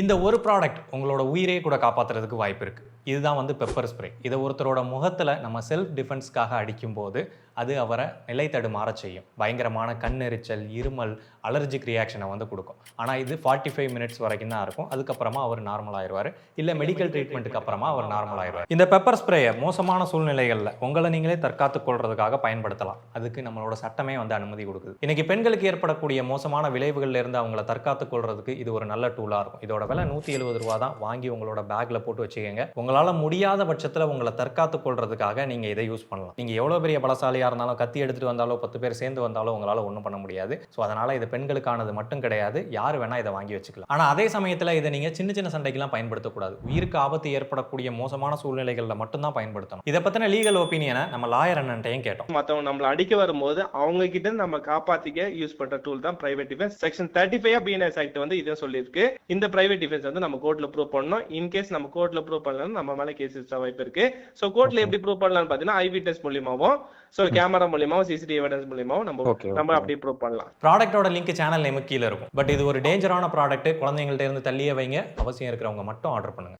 இந்த ஒரு ப்ராடக்ட் உங்களோட உயிரையே கூட காப்பாத்துறதுக்கு வாய்ப்பு இருக்கு. இதுதான் வந்து பெப்பர் ஸ்ப்ரே. இதை ஒருத்தரோட முகத்துல நம்ம செல்ஃப் டிஃபென்ஸ்க்காக அடிக்கும்போது அது அவரை நிலை தடுமாறச் செய்யும். பயங்கரமான கண்ணெரிச்சல், இருமல், அலர்ஜிக் ரியாக்ஷனை வந்து கொடுக்கும். ஆனால் இது 45 மினிட்ஸ் வரைக்கும் தான் இருக்கும். அதுக்கப்புறமா அவர் நார்மல் ஆயிடுவார். இல்லை மெடிக்கல் ட்ரீட்மெண்ட்டுக்கு அப்புறமா அவர் நார்மல் ஆயிடுவார். இந்த பெப்பர் ஸ்ப்ரேயை மோசமான சூழ்நிலைகளில் உங்களை நீங்களே தற்காத்துக் கொள்றதுக்காக பயன்படுத்தலாம். அதுக்கு நம்மளோட சட்டமே வந்து அனுமதி கொடுக்குது. இன்னைக்கு பெண்களுக்கு ஏற்படக்கூடிய மோசமான விளைவுகள்ல இருந்து அவங்கள தற்காத்துக் கொள்றதுக்கு இது ஒரு நல்ல டூலா இருக்கும். இதோட விலை 170 ரூபா தான். வாங்கி உங்களோட பேக்ல போட்டு வச்சுக்கோங்க. உங்களால முடியாத பட்சத்தில் உங்களை தற்காத்துக் கொள்றதுக்காக நீங்க இதை யூஸ் பண்ணலாம். நீங்க எவ்வளவு பெரிய பலசாலியா இருந்தாலும், கத்தி எடுத்துட்டு வந்தாலோ, 10 பேர் சேர்ந்து வந்தாலும் உங்களால ஒன்றும் பண்ண முடியாது. ஸோ அதனால இது பெண்களுக்கானது மட்டும் கிடையாது. யார் வேணா இதை வாங்கி வச்சுக்கலாம். ஆனா அதே சமயத்தில் இதை நீங்க சின்ன சின்ன சண்டைக்கெல்லாம் பயன்படுத்தக்கூடாது. உயிருக்கு ஆபத்து ஏற்படக்கூடிய மோசமான சூழ்நிலைகளில் மட்டும்தான் பயன்படுத்தணும். இதை பத்தின லீகல் ஒப்பீனியனை நம்ம லாயர் அண்ணன்ட்டையும் கேட்டோம். மத்தவங்க நம்மள அடிக்க வரும்போது அவங்க கிட்ட நம்ம காப்பாத்திக்க யூஸ் பண்ற டூல் தான் private defence. Section 35 BNS act வந்து இதை சொல்லியிருக்கு. இந்த பிரைவேட் டிஃபென்ஸ் வந்து நம்ம கோர்ட்ல ப்ரூவ் பண்ணணும். இன்கேஸ் நம்ம கோர்ட்ல ப்ரூவ் பண்ணலாம் நம்ம மேல கேஸ் வாய்ப்பு இருக்கு. சோ கோர்ட்ல எப்படி ப்ரூவ் பண்ணலாம்னு பாத்தீங்கன்னா ஐ விட்னஸ் மூலியமாவும், சோ கேமரா மூலியமாவும், சிசிடிவி எவிடன்ஸ் மூலியமாவும் நம்ம அப்படி ப்ரூவ் பண்ணலாம். ப்ராடக்ட்டோட லிங்க் சேனல் நேமுக்கு கீழே இருக்கும். பட் இது ஒரு டேஞ்சரான ப்ராடக்ட். குழந்தைங்கள்ட்ட இருந்து தள்ளியே வைங்க. அவசியம் இருக்கிறவங்க மட்டும் ஆர்டர் பண்ணுங்க.